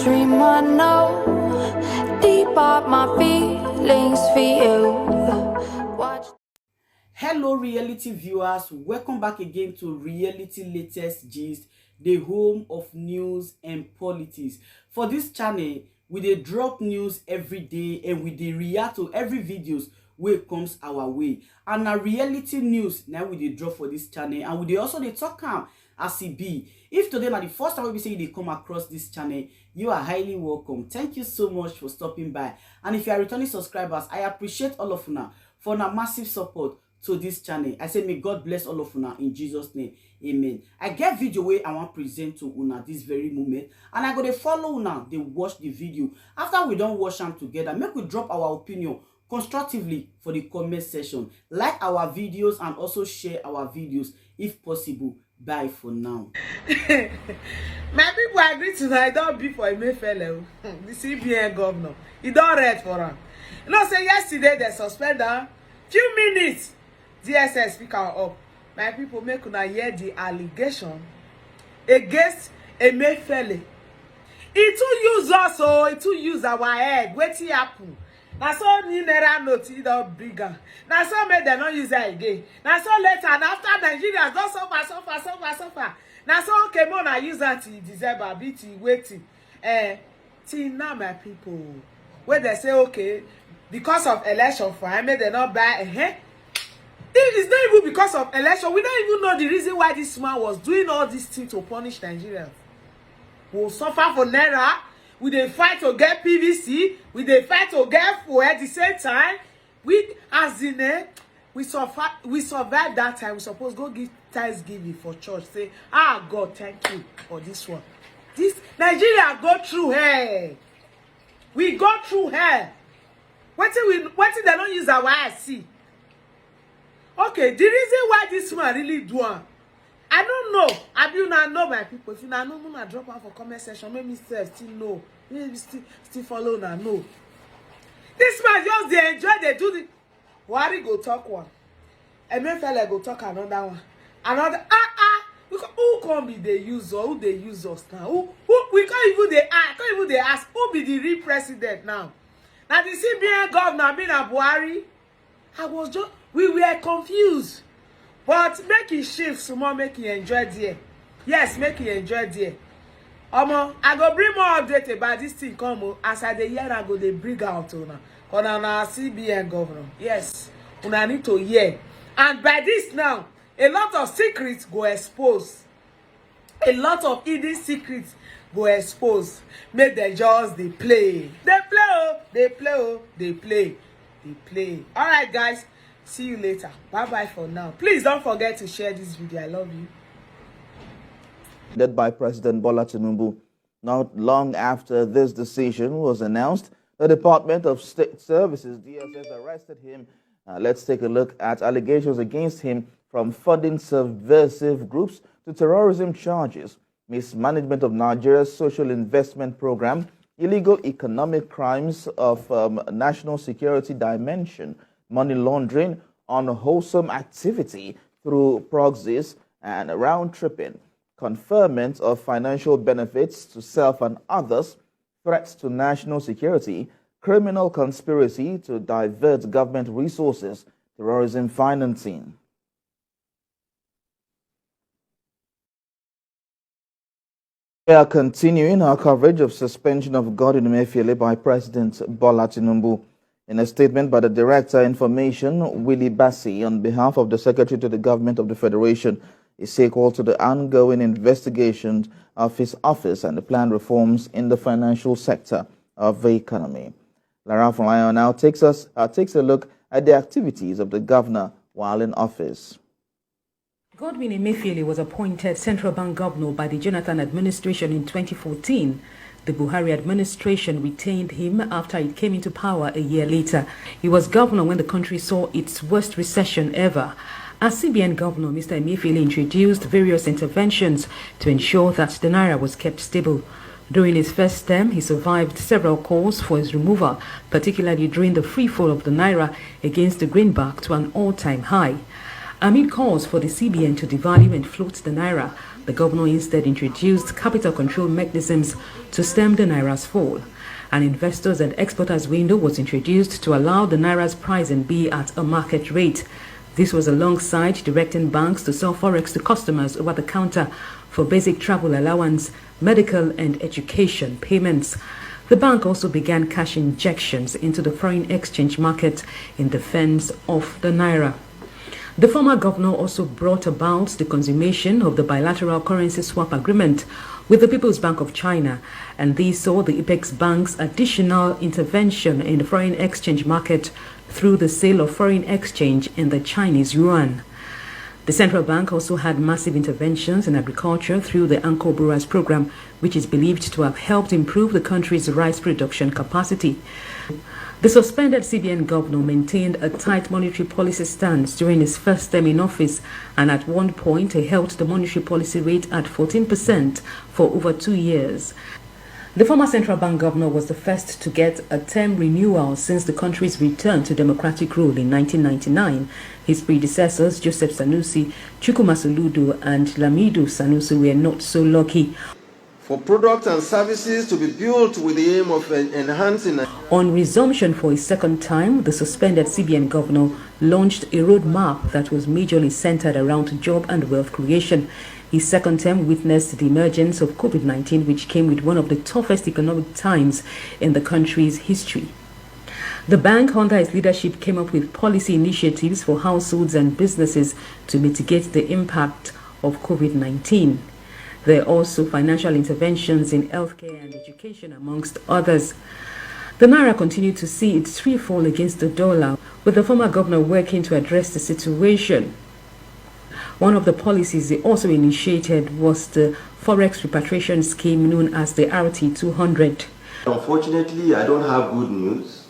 dream I know, deep up my feelings for you. Watch. Hello reality viewers, welcome back again to Reality Latest Gist, the home of news and politics. For this channel, we dey drop news every day and we dey react to every videos wey comes our way. And na reality news now we dey drop for this channel, and we dey also dey talk am as e be. If today na the first time we say you dey come across this channel, you are highly welcome. Thank you so much for stopping by. And if you are returning subscribers, I appreciate all of una for una massive support to this channel. I say may God bless all of una in Jesus name, amen. I get video wey I want present to una this very moment, and I go dey follow una dey watch the video. After we don watch am together, make we drop our opinion constructively for the comment section. Like our videos and also share our videos if possible. Bye for now. My people agree tonight. Don't be for Emefiele, the CBN governor. He don't read for him. You know, say yesterday they suspend her. Few minutes, DSS speak up. My people make una hear the allegation against Emefiele. He too use us, so he too use our head. Wetin happen? Now so new naira note he don't bigger. Now so make them not use it again. Now so later and after Nigeria don't suffer. Now so okay more na use that till December BT waiting. Till now my people, where they say okay because of election for I made they not buy It is not even because of election. We don't even know the reason why this man was doing all these things to punish Nigerians. We'll suffer for naira. We dey fight to get PVC. We dey fight to get fuel at the same time. We as in we survived that time. We supposed go give thanksgiving for church. Say, God, thank you for this one. This Nigeria go through hell. We go through hell. What they don't use our eyes see? Okay, the reason why this man really do it, I don't know. I do not know my people. If you not know, I drop out for comment section. Maybe still know. Maybe still follow now. No. This man just they enjoy. They do the. Wari go talk one. Emefiele go talk another one. Another. Who can be the user? Who they use us now? Who we can't even they ask. Can't even they ask. Who be the real president now? Now the CBN governor being a Buhari. I was just. We were confused. But make it shift small, make it enjoy there. Yes, make it enjoy there. I go bring more update about this thing come as I the year I go they bring out on our CBN governor. Yes, una need to hear. And by this now, a lot of secrets go exposed. A lot of hidden secrets go exposed. Make the just they play. They play. All right, guys. See you later. Bye-bye for now. Please don't forget to share this video. I love you. Led by President Bola Tinubu. Not long after this decision was announced, the Department of State Services, DSS, arrested him. Let's take a look at allegations against him from funding subversive groups to terrorism charges, mismanagement of Nigeria's social investment program, illegal economic crimes of national security dimension, money laundering, unwholesome activity through proxies and round-tripping, conferment of financial benefits to self and others, threats to national security, criminal conspiracy to divert government resources, terrorism financing. We are continuing our coverage of suspension of Godwin Emefiele by President Bola Tinubu. In a statement by the Director Information, Willie Bassi, on behalf of the Secretary to the Government of the Federation, he said call to the ongoing investigations of his office and the planned reforms in the financial sector of the economy. Lara Fulayo now takes a look at the activities of the governor while in office. Godwin Emefiele was appointed Central Bank Governor by the Jonathan administration in 2014. The Buhari administration retained him after it came into power a year later. He was governor when the country saw its worst recession ever. As CBN governor, Mr. Emefiele introduced various interventions to ensure that the naira was kept stable. During his first term, he survived several calls for his removal, particularly during the free fall of the naira against the greenback to an all-time high. Amid calls for the CBN to devalue and float the naira, the The governor instead introduced capital control mechanisms to stem the naira's fall. An investors and exporters window was introduced to allow the naira's pricing be at a market rate. This was alongside directing banks to sell forex to customers over the counter for basic travel allowance, medical and education payments. The bank also began cash injections into the foreign exchange market in defense of the naira. The former governor also brought about the consummation of the bilateral currency swap agreement with the People's Bank of China, and these saw the Apex Bank's additional intervention in the foreign exchange market through the sale of foreign exchange in the Chinese yuan. The central bank also had massive interventions in agriculture through the Anko Boras program, which is believed to have helped improve the country's rice production capacity. The suspended CBN governor maintained a tight monetary policy stance during his first term in office, and at one point he held the monetary policy rate at 14% for over 2 years. The former central bank governor was the first to get a term renewal since the country's return to democratic rule in 1999. His predecessors, Joseph Sanusi, Chukwuma Soludo, and Lamido Sanusi, were not so lucky. For products and services to be built with the aim of enhancing. On resumption for his second time, the suspended CBN governor launched a roadmap that was majorly centered around job and wealth creation. His second term witnessed the emergence of COVID-19, which came with one of the toughest economic times in the country's history. The bank, under his leadership, came up with policy initiatives for households and businesses to mitigate the impact of COVID-19. There are also financial interventions in healthcare and education, amongst others. The naira continued to see its free fall against the dollar, with the former governor working to address the situation. One of the policies he also initiated was the forex repatriation scheme known as the RT200. Unfortunately, I don't have good news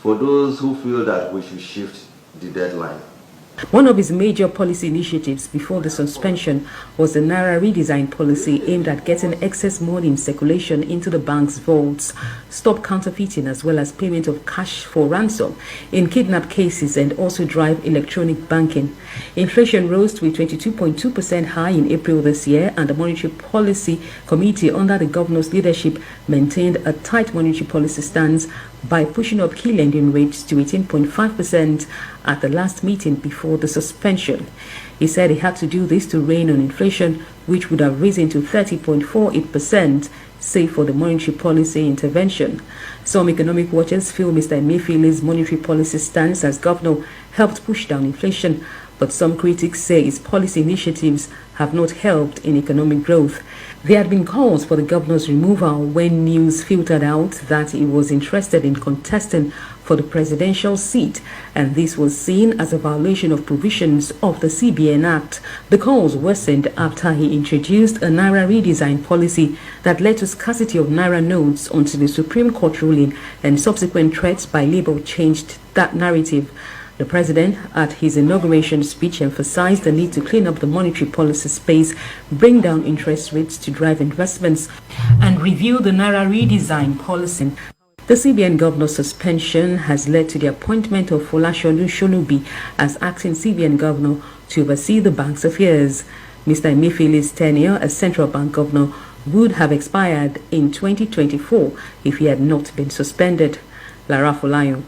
for those who feel that we should shift the deadline. One of his major policy initiatives before the suspension was the Naira redesign policy aimed at getting excess money in circulation into the bank's vaults, stop counterfeiting as well as payment of cash for ransom in kidnap cases, and also drive electronic banking. Inflation rose to 22.2% high in April this year, and the Monetary Policy Committee under the governor's leadership maintained a tight monetary policy stance by pushing up key lending rates to 18.5% at the last meeting before the suspension. He said he had to do this to rein on inflation, which would have risen to 30.48%, save for the monetary policy intervention. Some economic watchers feel Mr. Emefiele's monetary policy stance as governor helped push down inflation, but some critics say his policy initiatives have not helped in economic growth. There had been calls for the governor's removal when news filtered out that he was interested in contesting for the presidential seat, and this was seen as a violation of provisions of the CBN Act. The calls worsened after he introduced a Naira redesign policy that led to scarcity of Naira notes until the Supreme Court ruling and subsequent threats by Labour changed that narrative. The president, at his inauguration speech, emphasized the need to clean up the monetary policy space, bring down interest rates to drive investments, and review the Naira redesign policy. The CBN governor's suspension has led to the appointment of Folasholu Shonubi as acting CBN governor to oversee the bank's affairs. Mr. Emefiele's tenure as central bank governor would have expired in 2024 if he had not been suspended. Lara Folayo.